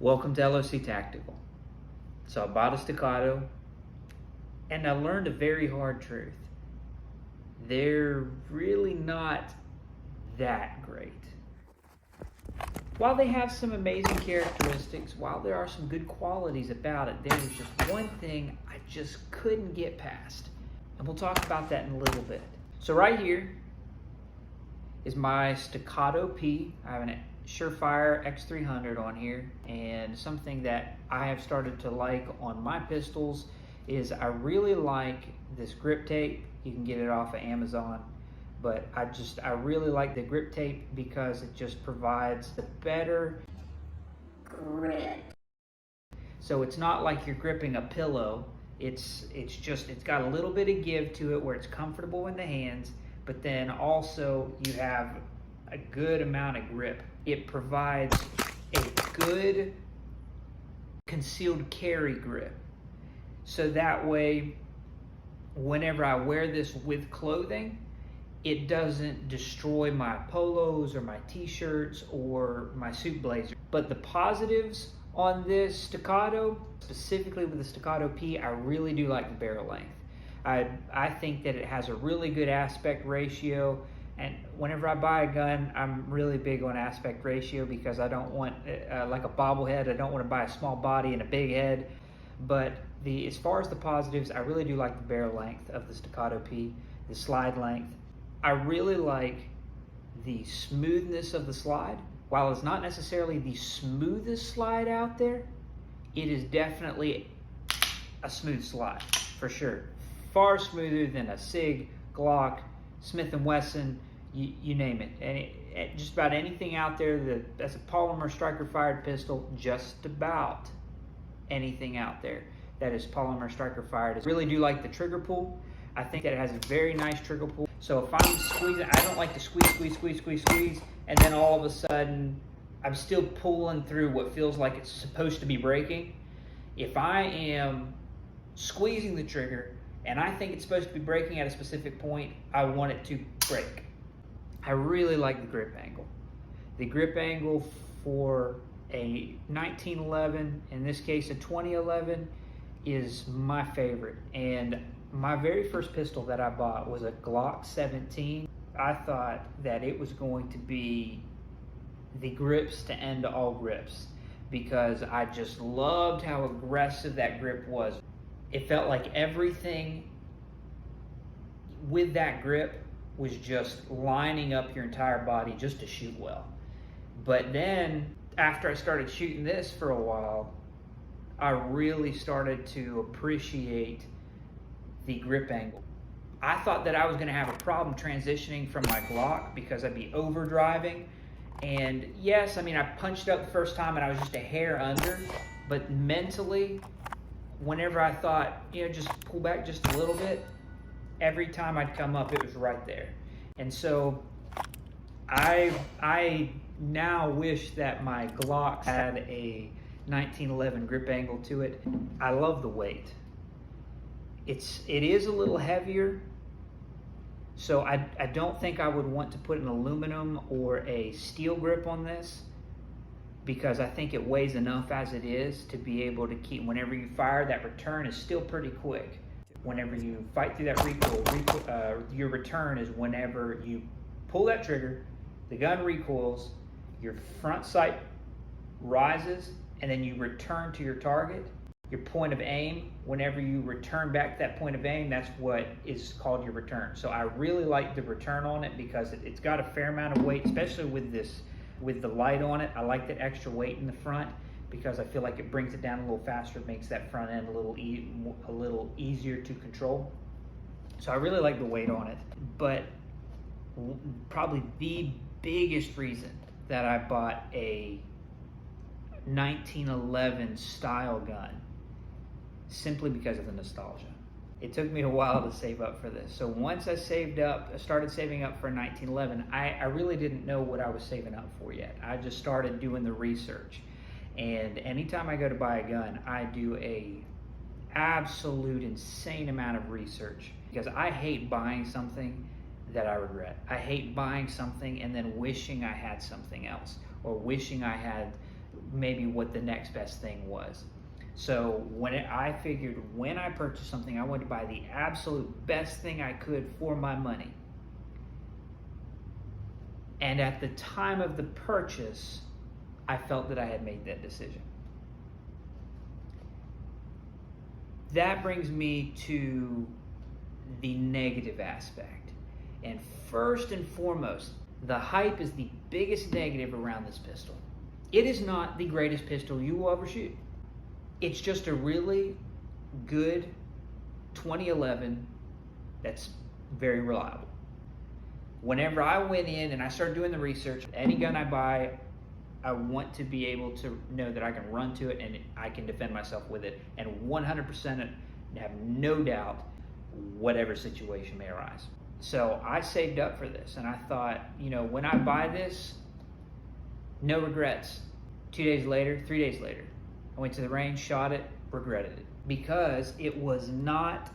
Welcome to LOC Tactical. So I bought a Staccato and I learned a very hard truth. They're really not that great. While they have some amazing characteristics, while there are some good qualities about it, there was just one thing I just couldn't get past. And we'll talk about that in a little bit. So right here is my Staccato P. I have an Surefire X300 on here, and something that I have started to like on my pistols is I really like this grip tape. You can get it off of Amazon, but I really like the grip tape because it just provides the better grip. So it's not like you're gripping a pillow. It's got a little bit of give to it where it's comfortable in the hands, but then also you have a good amount of grip. It provides a good concealed carry grip. So that way, whenever I wear this with clothing, it doesn't destroy my polos or my t-shirts or my suit blazer. But the positives on this Staccato, specifically with the Staccato P, I really do like the barrel length. I think that it has a really good aspect ratio, and whenever I buy a gun, I'm really big on aspect ratio because I don't want, like a bobblehead, I don't want to buy a small body and a big head. But as far as the positives, I really do like the barrel length of the Staccato P, the slide length. I really like the smoothness of the slide. While it's not necessarily the smoothest slide out there, it is definitely a smooth slide, for sure. Far smoother than a SIG, Glock, Smith & Wesson, you name it. And just about anything out there that's a polymer striker-fired pistol, just about anything out there that is polymer striker-fired. I really do like the trigger pull. I think that it has a very nice trigger pull. So if I'm squeezing, I don't like to squeeze, and then all of a sudden, I'm still pulling through what feels like it's supposed to be breaking. If I am squeezing the trigger, and I think it's supposed to be breaking at a specific point, I want it to break. I really like the grip angle. The grip angle for a 1911, in this case a 2011, is my favorite. And my very first pistol that I bought was a Glock 17. I thought that it was going to be the grips to end all grips because I just loved how aggressive that grip was. It felt like everything with that grip was just lining up your entire body just to shoot well. But then after I started shooting this for a while, I really started to appreciate the grip angle. I thought that I was going to have a problem transitioning from my Glock because I'd be overdriving. And yes, I mean, I punched up the first time and I was just a hair under, but mentally, whenever I thought, just pull back just a little bit, every time I'd come up, it was right there. And so I now wish that my Glock had a 1911 grip angle to it. I love the weight. It is a little heavier, so I don't think I would want to put an aluminum or a steel grip on this because I think it weighs enough as it is to be able to keep, whenever you fire, that return is still pretty quick. Whenever you fight through that recoil, your return is whenever you pull that trigger, the gun recoils, your front sight rises, and then you return to your target. Your point of aim, whenever you return back to that point of aim, that's what is called your return. So I really like the return on it because it's got a fair amount of weight, especially with the light on it. I like that extra weight in the front because I feel like it brings it down a little faster. It makes that front end a little easier to control. So I really like the weight on it. But probably the biggest reason that I bought a 1911 style gun, simply because of the nostalgia. It took me a while to save up for this. So once I started saving up for 1911, I really didn't know what I was saving up for yet. I just started doing the research. And anytime I go to buy a gun, I do a absolute insane amount of research because I hate buying something that I regret. I hate buying something and then wishing I had something else or wishing I had maybe what the next best thing was. So I figured when I purchased something, I wanted to buy the absolute best thing I could for my money. And at the time of the purchase, I felt that I had made that decision. That brings me to the negative aspect. And first and foremost, the hype is the biggest negative around this pistol. It is not the greatest pistol you will ever shoot. It's just a really good 2011 that's very reliable. Whenever I went in and I started doing the research, any gun I buy, I want to be able to know that I can run to it and I can defend myself with it, and 100% have no doubt whatever situation may arise. So I saved up for this, and I thought, when I buy this, no regrets. 2 days later, 3 days later, I went to the range, shot it, regretted it, because it was not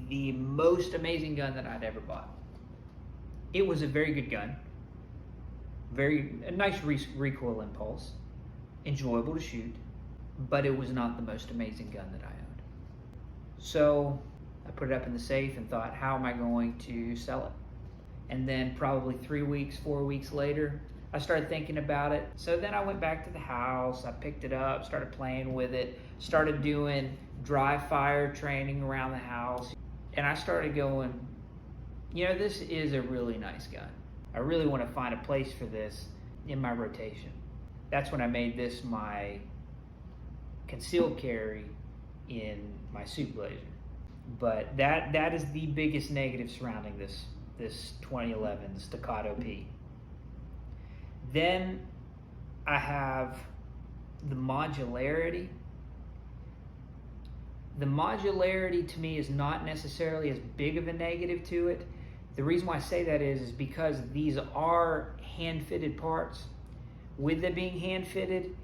the most amazing gun that I'd ever bought. It was a very good gun, a nice recoil impulse, enjoyable to shoot, but it was not the most amazing gun that I owned. So I put it up in the safe and thought, how am I going to sell it? And then probably 3 weeks, 4 weeks later, I started thinking about it. So then I went back to the house, I picked it up, started playing with it, started doing dry fire training around the house. And I started going, this is a really nice gun. I really want to find a place for this in my rotation. That's when I made this my concealed carry in my suit blazer. But that is the biggest negative surrounding this 2011 Staccato P. Then I have the modularity. The modularity to me is not necessarily as big of a negative to it. The reason why I say that is because these are hand-fitted parts. With them being hand-fitted,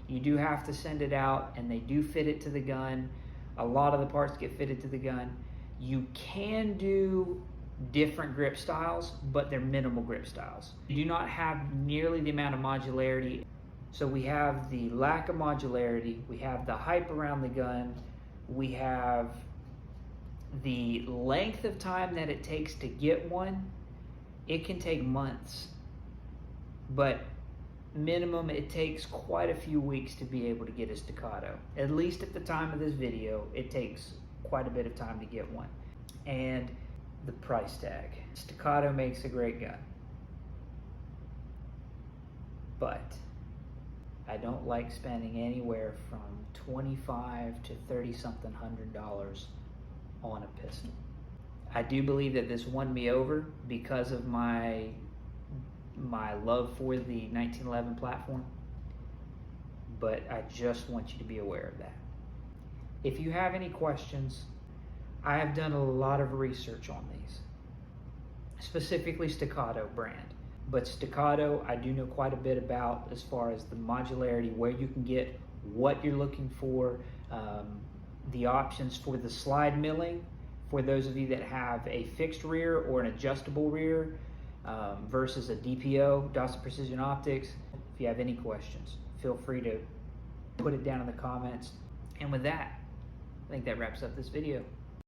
you do have to send it out and they do fit it to the gun. A lot of the parts get fitted to the gun. You can do different grip styles, but they're minimal grip styles. You do not have nearly the amount of modularity. So we have the lack of modularity, we have the hype around the gun, we have the length of time that it takes to get one. It can take months, but minimum it takes quite a few weeks to be able to get a Staccato. At least at the time of this video, it takes quite a bit of time to get one. And the price tag. Staccato makes a great gun, but I don't like spending anywhere from $25 to $30 something $100 on a pistol. I do believe that this won me over because of my love for the 1911 platform, but I just want you to be aware of that. If you have any questions, I have done a lot of research on these, specifically Staccato brand. But Staccato, I do know quite a bit about as far as the modularity, where you can get what you're looking for, the options for the slide milling, for those of you that have a fixed rear or an adjustable rear, versus a DPO, Dawson Precision Optics. If you have any questions, feel free to put it down in the comments. And with that, I think that wraps up this video.